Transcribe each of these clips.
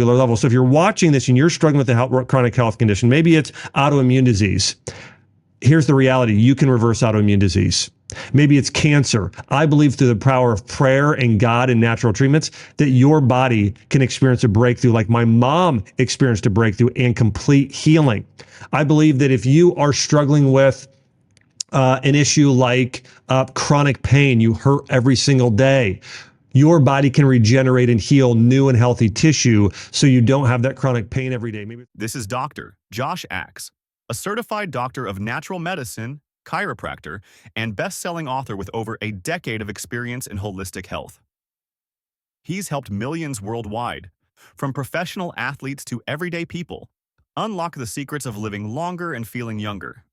level. So if you're watching this and you're struggling with a chronic health condition, maybe it's autoimmune disease. Here's the reality. You can reverse autoimmune disease. Maybe it's cancer. I believe through the power of prayer and God and natural treatments that your body can experience a breakthrough like my mom experienced a breakthrough and complete healing. I believe that if you are struggling with an issue like chronic pain, you hurt every single day, your body can regenerate and heal new and healthy tissue so you don't have that chronic pain every day. This is Dr. Josh Axe, a certified doctor of natural medicine, chiropractor, and best-selling author with over a decade of experience in holistic health. He's helped millions worldwide, from professional athletes to everyday people, unlock the secrets of living longer and feeling younger.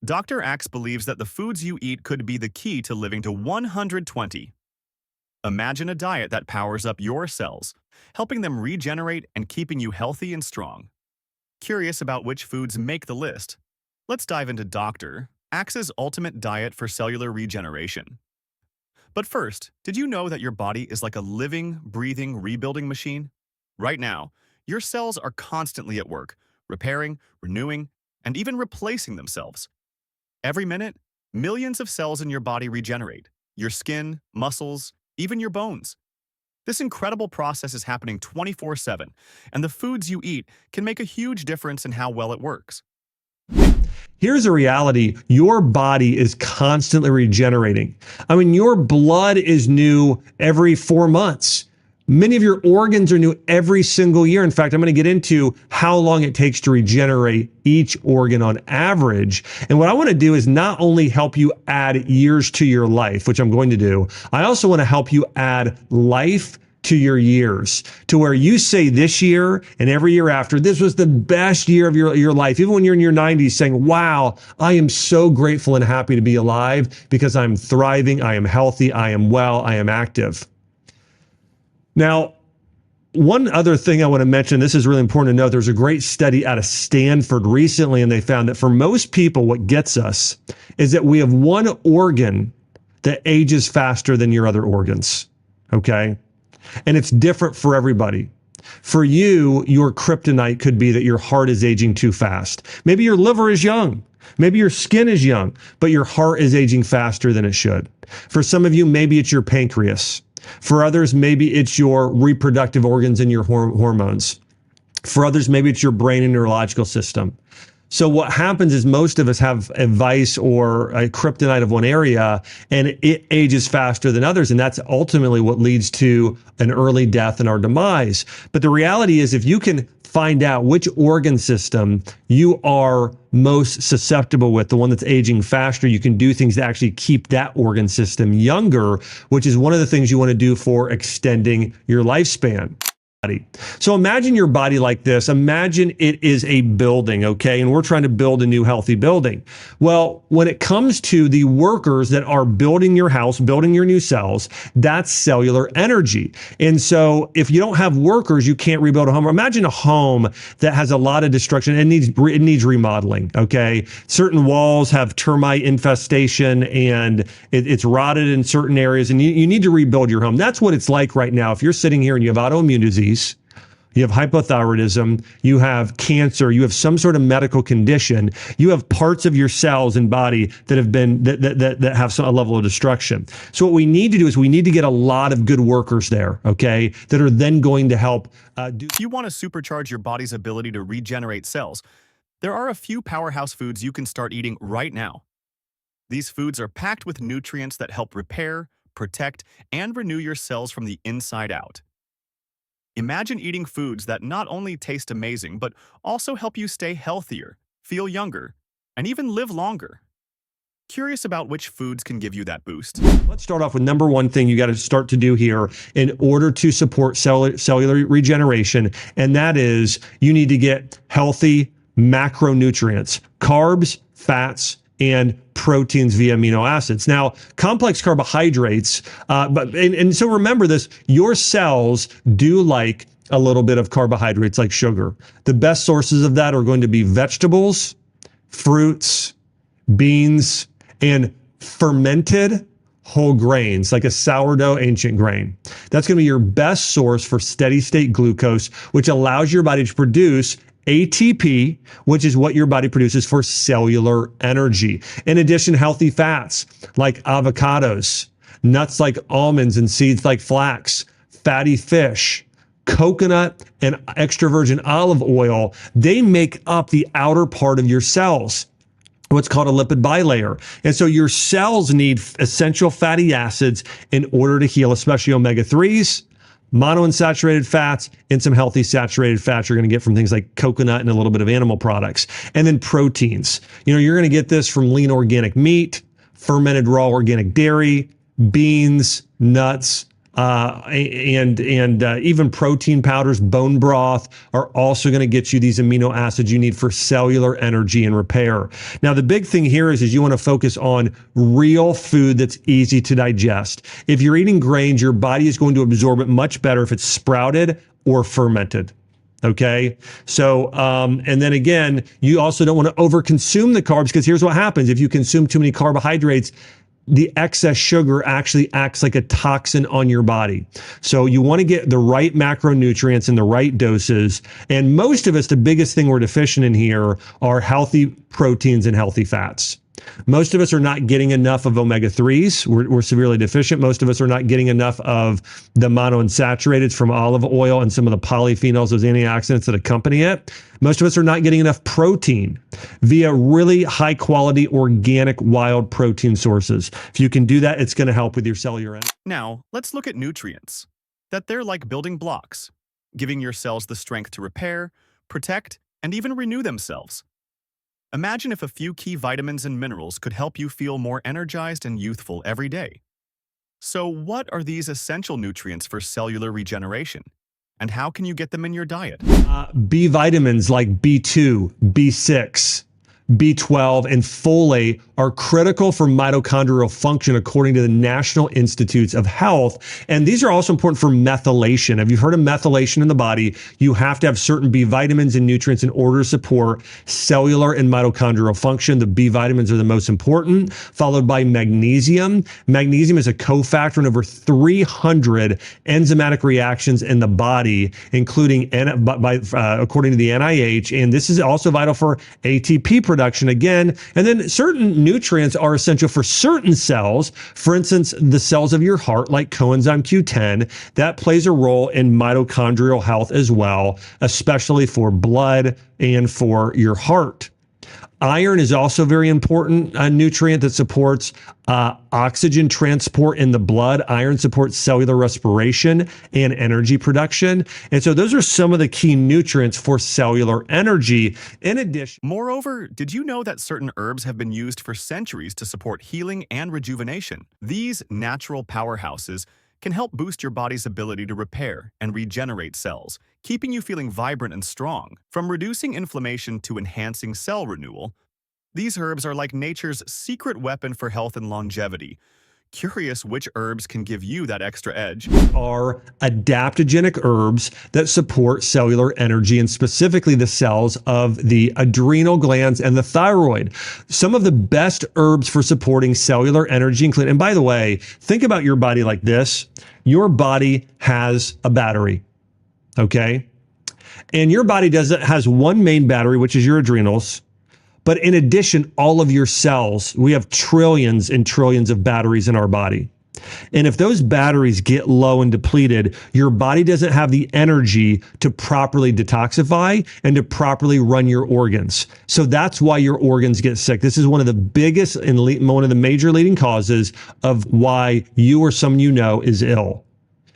Dr. Axe believes that the foods you eat could be the key to living to 120. Imagine a diet that powers up your cells, helping them regenerate and keeping you healthy and strong. Curious about which foods make the list? Let's dive into Dr. Axe's ultimate diet for cellular regeneration. But first, did you know that your body is like a living, breathing, rebuilding machine? Right now, your cells are constantly at work, repairing, renewing, and even replacing themselves. Every minute, millions of cells in your body regenerate. Your skin, muscles, even your bones. This incredible process is happening 24/7, and the foods you eat can make a huge difference in how well it works. Here's a reality. Your body is constantly regenerating. I mean, your blood is new every 4 months. Many of your organs are new every single year. In fact, I'm going to get into how long it takes to regenerate each organ on average. And what I want to do is not only help you add years to your life, which I'm going to do, I also want to help you add life to your years, to where you say this year and every year after, this was the best year of your life. Even when you're in your 90s saying, wow, I am so grateful and happy to be alive because I'm thriving, I am healthy, I am well, I am active. Now, one other thing I want to mention, this is really important to note, there's a great study out of Stanford recently, and they found that for most people, what gets us is that we have one organ that ages faster than your other organs, okay? And it's different for everybody. For you, your kryptonite could be that your heart is aging too fast. Maybe your liver is young. Maybe your skin is young, but your heart is aging faster than it should. For some of you, maybe it's your pancreas. For others, maybe it's your reproductive organs and your hormones. For others, maybe it's your brain and neurological system. So what happens is most of us have a vice or a kryptonite of one area, and it ages faster than others. And that's ultimately what leads to an early death and our demise. But the reality is, if you can find out which organ system you are most susceptible with, the one that's aging faster, you can do things to actually keep that organ system younger, which is one of the things you want to do for extending your lifespan. So imagine your body like this. Imagine it is a building, okay? And we're trying to build a new healthy building. Well, when it comes to the workers that are building your house, building your new cells, that's cellular energy. And so if you don't have workers, you can't rebuild a home. Imagine a home that has a lot of destruction. It needs remodeling, okay? Certain walls have termite infestation and it's rotted in certain areas, and you need to rebuild your home. That's what it's like right now. If you're sitting here and you have autoimmune disease, you have hypothyroidism, you have cancer, you have some sort of medical condition, you have parts of your cells and body that have been that have a level of destruction. So what we need to do is we need to get a lot of good workers there, okay, that are then going to help If you want to supercharge your body's ability to regenerate cells, there are a few powerhouse foods you can start eating right now. These foods are packed with nutrients that help repair, protect, and renew your cells from the inside out. Imagine eating foods that not only taste amazing, but also help you stay healthier, feel younger, and even live longer. Curious about which foods can give you that boost? Let's start off with number one thing you got to start to do here in order to support cellular regeneration, and that is you need to get healthy macronutrients, carbs, fats, and proteins via amino acids. Now, complex carbohydrates, so remember this, your cells do like a little bit of carbohydrates like sugar. The best sources of that are going to be vegetables, fruits, beans, and fermented whole grains, like a sourdough ancient grain. That's going to be your best source for steady state glucose, which allows your body to produce ATP, which is what your body produces for cellular energy. In addition, healthy fats like avocados, nuts like almonds and seeds like flax, fatty fish, coconut, and extra virgin olive oil, they make up the outer part of your cells, what's called a lipid bilayer. And so your cells need essential fatty acids in order to heal, especially omega-3s, monounsaturated fats, and some healthy saturated fats you're going to get from things like coconut and a little bit of animal products. And then proteins. You're going to get this from lean organic meat, fermented raw organic dairy, beans, nuts, and even protein powders, bone broth are also going to get you these amino acids you need for cellular energy and repair. Now, the big thing here is you want to focus on real food that's easy to digest. If you're eating grains, your body is going to absorb it much better if it's sprouted or fermented. Okay. So, and then again, you also don't want to overconsume the carbs, because here's what happens. If you consume too many carbohydrates, the excess sugar actually acts like a toxin on your body. So you want to get the right macronutrients in the right doses. And most of us, the biggest thing we're deficient in here are healthy proteins and healthy fats. Most of us are not getting enough of omega-3s. We're severely deficient. Most of us are not getting enough of the monounsaturated from olive oil and some of the polyphenols, those antioxidants that accompany it. Most of us are not getting enough protein via really high quality organic wild protein sources. If you can do that, it's going to help with your cellular energy. Now, let's look at nutrients. That they're like building blocks, giving your cells the strength to repair, protect, and even renew themselves. Imagine if a few key vitamins and minerals could help you feel more energized and youthful every day. So what are these essential nutrients for cellular regeneration? And how can you get them in your diet? B vitamins like B2, B6, B12, and folate are critical for mitochondrial function according to the National Institutes of Health. And these are also important for methylation. Have you heard of methylation in the body? You have to have certain B vitamins and nutrients in order to support cellular and mitochondrial function. The B vitamins are the most important, followed by magnesium. Magnesium is a cofactor in over 300 enzymatic reactions in the body, including according to the NIH. And this is also vital for ATP production again. And then certain nutrients are essential for certain cells. For instance, the cells of your heart, like coenzyme Q10, that plays a role in mitochondrial health as well, especially for blood and for your heart. Iron is also a very important nutrient that supports oxygen transport in the blood. Iron supports cellular respiration and energy production. And so those are some of the key nutrients for cellular energy. In addition, moreover, did you know that certain herbs have been used for centuries to support healing and rejuvenation? These natural powerhouses can help boost your body's ability to repair and regenerate cells, keeping you feeling vibrant and strong. From reducing inflammation to enhancing cell renewal, these herbs are like nature's secret weapon for health and longevity. Curious which herbs can give you that extra edge? Are adaptogenic herbs that support cellular energy, and specifically the cells of the adrenal glands and the thyroid. Some of the best herbs for supporting cellular energy include, and by the way, think about your body like this. Your body has a battery, okay? And your body has one main battery, which is your adrenals. But in addition, all of your cells, we have trillions and trillions of batteries in our body. And if those batteries get low and depleted, your body doesn't have the energy to properly detoxify and to properly run your organs. So that's why your organs get sick. This is one of the biggest and one of the major leading causes of why you or someone you know is ill,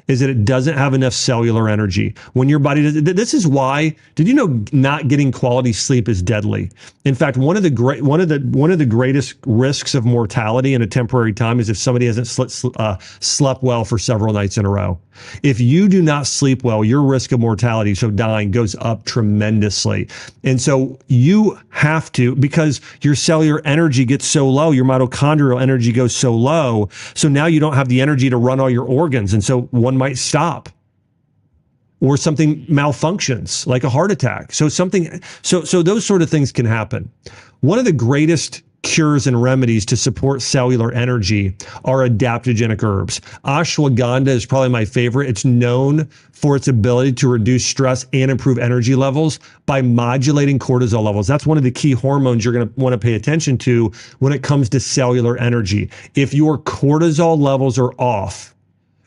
is that it doesn't have enough cellular energy. When your body does, this is why, did you know not getting quality sleep is deadly? In fact, one of the greatest risks of mortality in a temporary time is if somebody hasn't slept well for several nights in a row. If you do not sleep well, your risk of mortality, so dying, goes up tremendously. And so you have to, because your cellular energy gets so low, your mitochondrial energy goes so low, so now you don't have the energy to run all your organs. And so one might stop, or something malfunctions like a heart attack. So those sort of things can happen. One of the greatest cures and remedies to support cellular energy are adaptogenic herbs. Ashwagandha is probably my favorite. It's known for its ability to reduce stress and improve energy levels by modulating cortisol levels. That's one of the key hormones you're going to want to pay attention to when it comes to cellular energy. If your cortisol levels are off,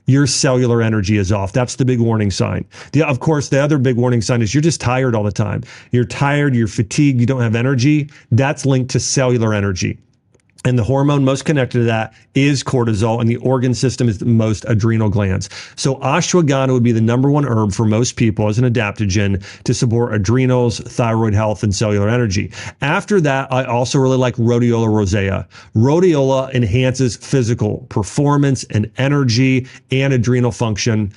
your cellular energy is off. That's the big warning sign. Of course, the other big warning sign is you're just tired all the time. You're tired, you're fatigued, you don't have energy. That's linked to cellular energy. And the hormone most connected to that is cortisol, and the organ system is the most adrenal glands. So ashwagandha would be the number one herb for most people as an adaptogen to support adrenals, thyroid health, and cellular energy. After that, I also really like rhodiola rosea. Rhodiola enhances physical performance and energy and adrenal function.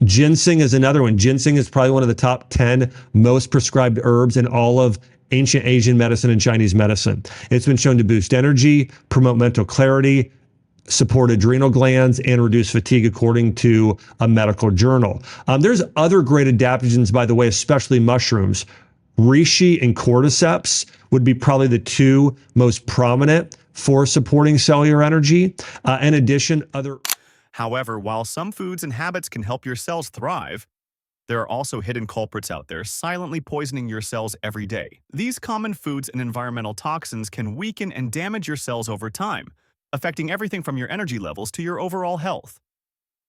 Ginseng is another one. Ginseng is probably one of the top 10 most prescribed herbs in all of ancient Asian medicine and Chinese medicine. It's been shown to boost energy, promote mental clarity, support adrenal glands, and reduce fatigue, according to a medical journal. There's other great adaptogens, by the way, especially mushrooms. Reishi and cordyceps would be probably the two most prominent for supporting cellular energy. In addition, However, while some foods and habits can help your cells thrive, there are also hidden culprits out there silently poisoning your cells every day. These common foods and environmental toxins can weaken and damage your cells over time, affecting everything from your energy levels to your overall health.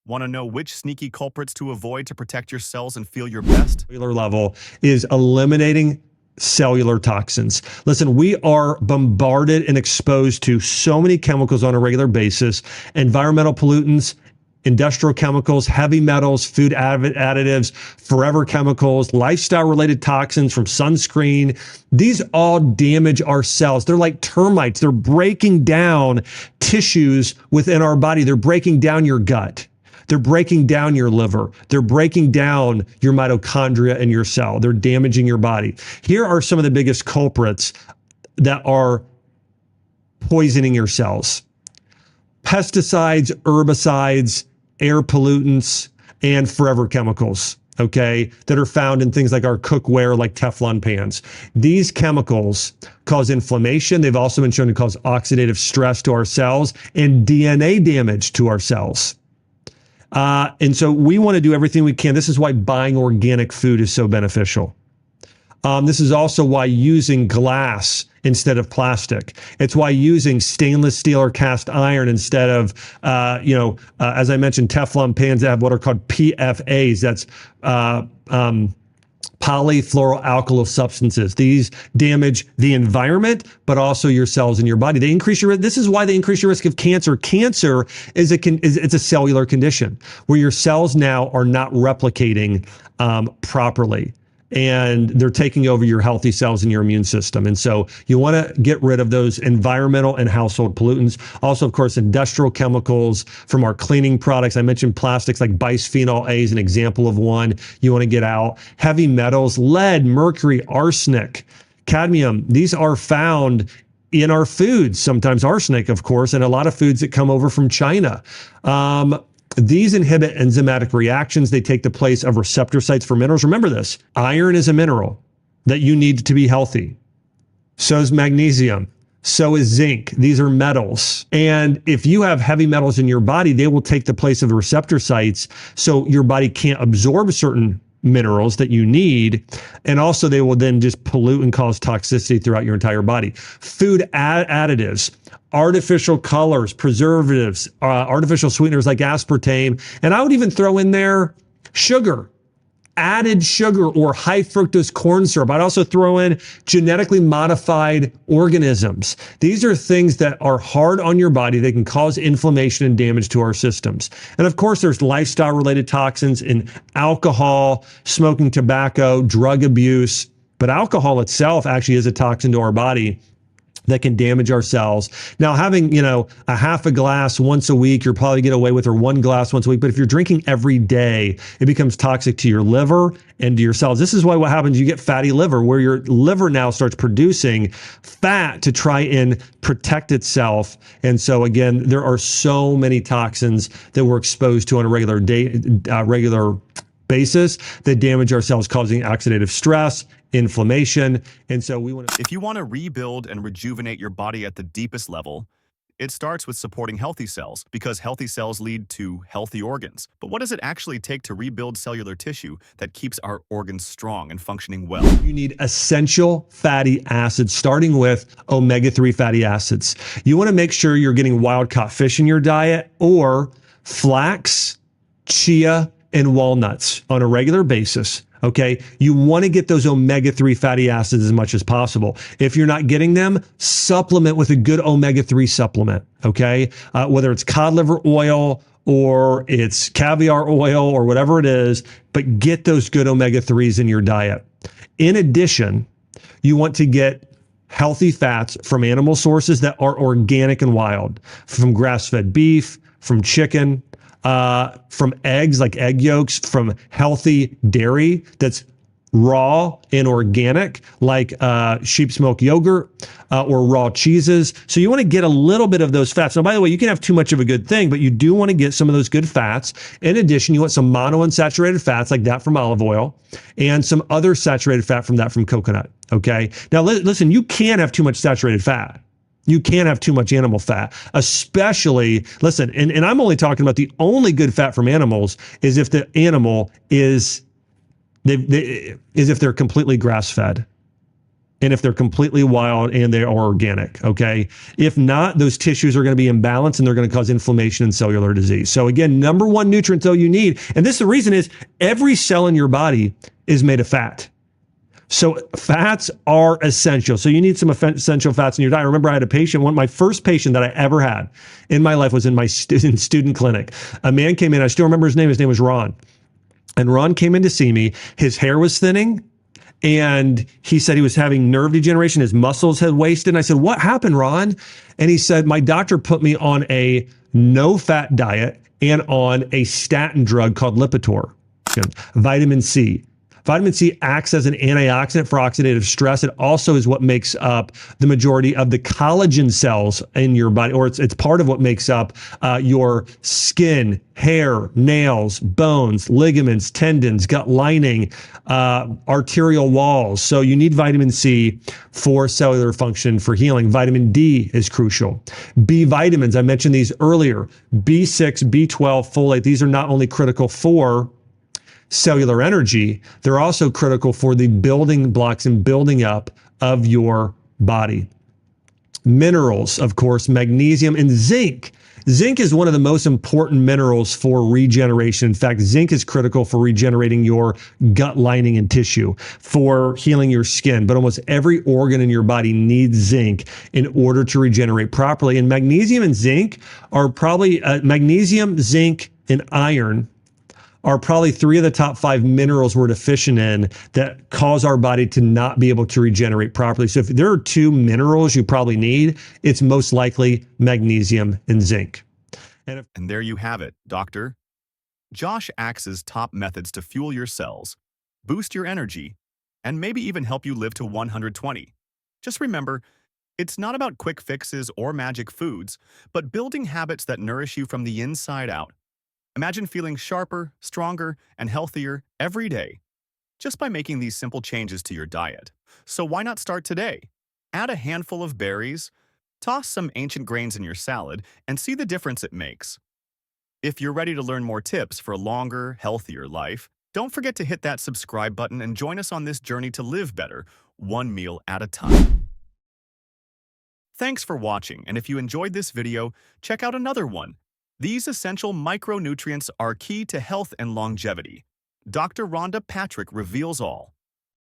Want to know which sneaky culprits to avoid to protect your cells and feel your best? Cellular level is eliminating cellular toxins. Listen, we are bombarded and exposed to so many chemicals on a regular basis, environmental pollutants, industrial chemicals, heavy metals, food additives, forever chemicals, lifestyle-related toxins from sunscreen. These all damage our cells. They're like termites. They're breaking down tissues within our body. They're breaking down your gut. They're breaking down your liver. They're breaking down your mitochondria in your cell. They're damaging your body. Here are some of the biggest culprits that are poisoning your cells: pesticides, herbicides, air pollutants, and forever chemicals, okay, that are found in things like our cookware, like Teflon pans. These chemicals cause inflammation. They've also been shown to cause oxidative stress to our cells and DNA damage to our cells. And so we want to do everything we can. This is why buying organic food is so beneficial. This is also why using glass instead of plastic. It's why using stainless steel or cast iron instead of, as I mentioned, Teflon pans that have what are called PFAs. That's polyfluoroalkyl substances. These damage the environment, but also your cells in your body. They increase your. This is why they increase your risk of cancer. Cancer is it's a cellular condition where your cells now are not replicating properly, and they're taking over your healthy cells in your immune system. And so you want to get rid of those environmental and household pollutants. Also, of course, industrial chemicals from our cleaning products. I mentioned plastics like bisphenol A is an example of one you want to get out. Heavy metals, lead, mercury, arsenic, cadmium. These are found in our foods, sometimes arsenic, of course, and a lot of foods that come over from China. These inhibit enzymatic reactions. They take the place of receptor sites for minerals. Remember this, iron is a mineral that you need to be healthy. So is magnesium. So is zinc. These are metals. And if you have heavy metals in your body, they will take the place of the receptor sites. So your body can't absorb certain minerals that you need. And also they will then just pollute and cause toxicity throughout your entire body. Food additives, artificial colors, preservatives, artificial sweeteners like aspartame. And I would even throw in there sugar, added sugar or high fructose corn syrup. I'd also throw in genetically modified organisms. These are things that are hard on your body. They can cause inflammation and damage to our systems. And of course, there's lifestyle related toxins in alcohol, smoking tobacco, drug abuse. But alcohol itself actually is a toxin to our body that can damage our cells. Now, having, a half a glass once a week, you're probably get away with, or one glass once a week. But if you're drinking every day, it becomes toxic to your liver and to your cells. This is why what happens, you get fatty liver, where your liver now starts producing fat to try and protect itself. And so again, there are so many toxins that we're exposed to on a regular basis that damage our cells, causing oxidative stress, inflammation. And so we want to. If you want to rebuild and rejuvenate your body at the deepest level, it starts with supporting healthy cells, because healthy cells lead to healthy organs. But what does it actually take to rebuild cellular tissue that keeps our organs strong and functioning well? You need essential fatty acids, starting with omega-3 fatty acids. You want to make sure you're getting wild-caught fish in your diet, or flax, chia, and walnuts on a regular basis. Okay. You want to get those omega-3 fatty acids as much as possible. If you're not getting them, supplement with a good omega-3 supplement. Okay. Whether it's cod liver oil or it's caviar oil or whatever it is, but get those good omega-3s in your diet. In addition, you want to get healthy fats from animal sources that are organic and wild, from grass-fed beef, from chicken, from eggs, like egg yolks, from healthy dairy that's raw and organic, like sheep's milk yogurt or raw cheeses. So you want to get a little bit of those fats. Now, by the way, you can have too much of a good thing, but you do want to get some of those good fats. In addition, you want some monounsaturated fats like that from olive oil, and some other saturated fat from coconut. Okay. Now, listen, you can't have too much saturated fat. You can't have too much animal fat, especially, listen, and I'm only talking about the only good fat from animals is if the animal is if they're completely grass-fed, and if they're completely wild and they are organic, okay? If not, those tissues are going to be imbalanced and they're going to cause inflammation and cellular disease. So again, number one nutrient though you need, and the reason is every cell in your body is made of fat. So fats are essential. So you need some essential fats in your diet. I remember I had a patient, my first patient that I ever had in my life was in my student clinic. A man came in, I still remember his name. His name was Ron. And Ron came in to see me. His hair was thinning, and he said he was having nerve degeneration. His muscles had wasted. And I said, "What happened, Ron?" And he said, "My doctor put me on a no-fat diet and on a statin drug called Lipitor, vitamin C." Vitamin C acts as an antioxidant for oxidative stress. It also is what makes up the majority of the collagen cells in your body, or it's part of what makes up your skin, hair, nails, bones, ligaments, tendons, gut lining, arterial walls. So you need vitamin C for cellular function, for healing. Vitamin D is crucial. B vitamins, I mentioned these earlier. B6, B12, folate, these are not only critical for cellular energy, they're also critical for the building blocks and building up of your body. Minerals, of course, magnesium and zinc. Zinc is one of the most important minerals for regeneration. In fact, zinc is critical for regenerating your gut lining and tissue, for healing your skin. But almost every organ in your body needs zinc in order to regenerate properly. And magnesium and zinc are probably, magnesium, zinc, and iron are probably three of the top 5 minerals we're deficient in that cause our body to not be able to regenerate properly. So if there are 2 minerals you probably need, it's most likely magnesium and zinc. And there you have it, Doctor. Josh Axe's top methods to fuel your cells, boost your energy, and maybe even help you live to 120. Just remember, it's not about quick fixes or magic foods, but building habits that nourish you from the inside out. Imagine feeling sharper, stronger, and healthier every day just by making these simple changes to your diet. So why not start today? Add a handful of berries, toss some ancient grains in your salad, and see the difference it makes. If you're ready to learn more tips for a longer, healthier life, don't forget to hit that subscribe button and join us on this journey to live better, one meal at a time. Thanks for watching, and if you enjoyed this video, check out another one. These essential micronutrients are key to health and longevity. Dr. Rhonda Patrick reveals all.